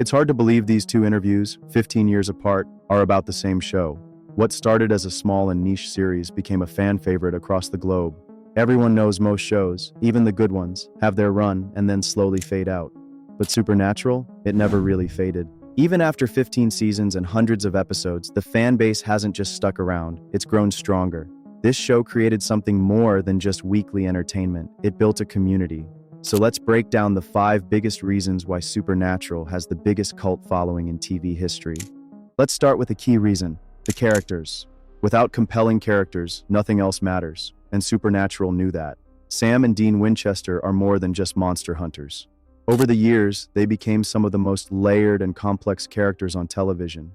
It's hard to believe these two interviews, 15 years apart, are about the same show. What started as a small and niche series became a fan favorite across the globe. Everyone knows most shows, even the good ones, have their run and then slowly fade out. But Supernatural, it never really faded. Even after 15 seasons and hundreds of episodes, the fan base hasn't just stuck around, it's grown stronger. This show created something more than just weekly entertainment. It built a community. So let's break down the 5 biggest reasons why Supernatural has the biggest cult following in TV history. Let's start with a key reason: the characters. Without compelling characters, nothing else matters, and Supernatural knew that. Sam and Dean Winchester are more than just monster hunters. Over the years, they became some of the most layered and complex characters on television.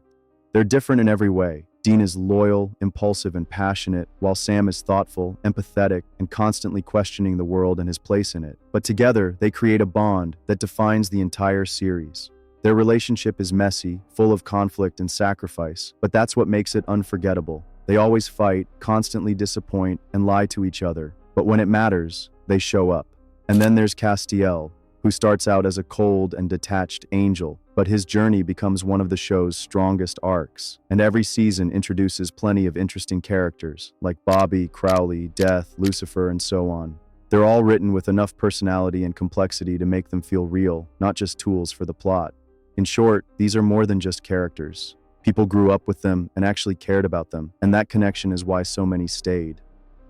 They're different in every way. Dean is loyal, impulsive, and passionate, while Sam is thoughtful, empathetic, and constantly questioning the world and his place in it. But together, they create a bond that defines the entire series. Their relationship is messy, full of conflict and sacrifice, but that's what makes it unforgettable. They always fight, constantly disappoint, and lie to each other. But when it matters, they show up. And then there's Castiel, who starts out as a cold and detached angel, but his journey becomes one of the show's strongest arcs. And every season introduces plenty of interesting characters, like Bobby, Crowley, Death, Lucifer, and so on. They're all written with enough personality and complexity to make them feel real, not just tools for the plot. In short, these are more than just characters. People grew up with them and actually cared about them, and that connection is why so many stayed.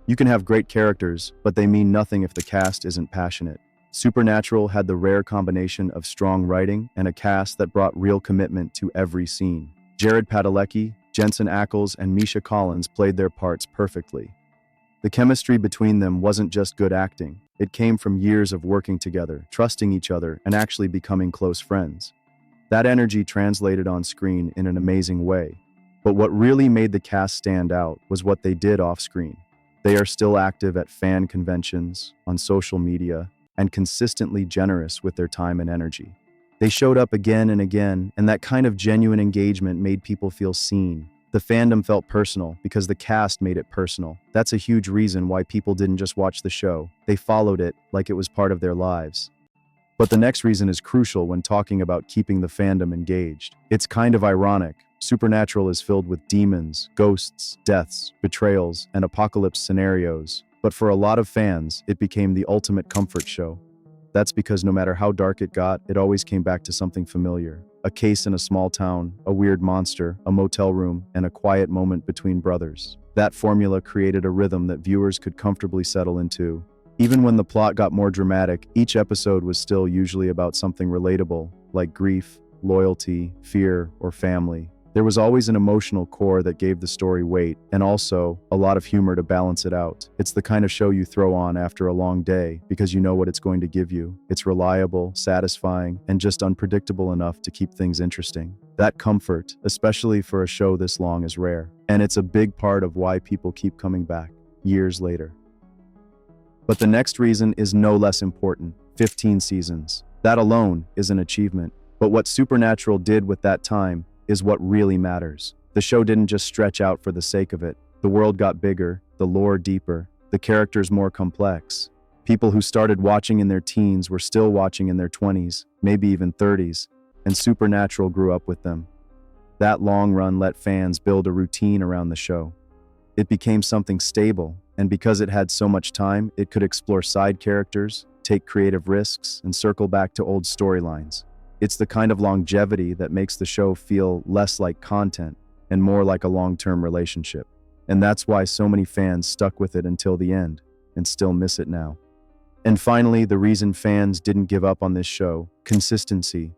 You can have great characters, but they mean nothing if the cast isn't passionate. Supernatural had the rare combination of strong writing and a cast that brought real commitment to every scene. Jared Padalecki, Jensen Ackles, and Misha Collins played their parts perfectly. The chemistry between them wasn't just good acting. It came from years of working together, trusting each other, and actually becoming close friends. That energy translated on screen in an amazing way. But what really made the cast stand out was what they did off-screen. They are still active at fan conventions, on social media, and consistently generous with their time and energy. They showed up again and again, and that kind of genuine engagement made people feel seen. The fandom felt personal because the cast made it personal. That's a huge reason why people didn't just watch the show. They followed it like it was part of their lives. But the next reason is crucial when talking about keeping the fandom engaged. It's kind of ironic. Supernatural is filled with demons, ghosts, deaths, betrayals, and apocalypse scenarios. But for a lot of fans, it became the ultimate comfort show. That's because no matter how dark it got, it always came back to something familiar. A case in a small town, a weird monster, a motel room, and a quiet moment between brothers. That formula created a rhythm that viewers could comfortably settle into. Even when the plot got more dramatic, each episode was still usually about something relatable, like grief, loyalty, fear, or family. There was always an emotional core that gave the story weight, and also a lot of humor to balance it out. It's the kind of show you throw on after a long day because you know what it's going to give you. It's reliable, satisfying, and just unpredictable enough to keep things interesting. That comfort, especially for a show this long, is rare, and it's a big part of why people keep coming back years later. But the next reason is no less important: 15 seasons. That alone is an achievement. But what Supernatural did with that time is what really matters. The show didn't just stretch out for the sake of it. The world got bigger, the lore deeper, the characters more complex. People who started watching in their teens were still watching in their 20s, maybe even 30s, and Supernatural grew up with them. That long run let fans build a routine around the show. It became something stable, and because it had so much time, it could explore side characters, take creative risks, and circle back to old storylines. It's the kind of longevity that makes the show feel less like content and more like a long-term relationship. And that's why so many fans stuck with it until the end and still miss it now. And finally, the reason fans didn't give up on this show: consistency.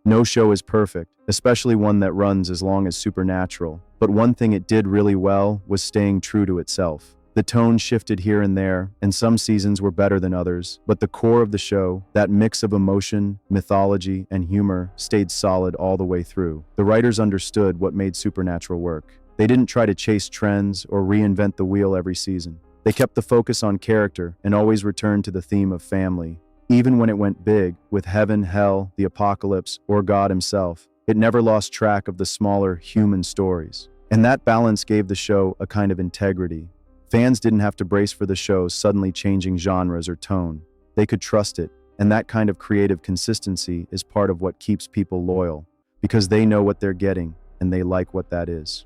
No show is perfect, especially one that runs as long as Supernatural. But one thing it did really well was staying true to itself. The tone shifted here and there, and some seasons were better than others, but the core of the show, that mix of emotion, mythology, and humor, stayed solid all the way through. The writers understood what made Supernatural work. They didn't try to chase trends or reinvent the wheel every season. They kept the focus on character and always returned to the theme of family. Even when it went big, with heaven, hell, the apocalypse, or God himself, it never lost track of the smaller, human stories. And that balance gave the show a kind of integrity. Fans didn't have to brace for the show suddenly changing genres or tone. They could trust it. And that kind of creative consistency is part of what keeps people loyal, because they know what they're getting and they like what that is.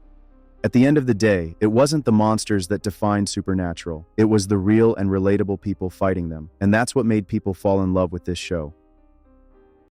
At the end of the day, it wasn't the monsters that defined Supernatural. It was the real and relatable people fighting them. And that's what made people fall in love with this show.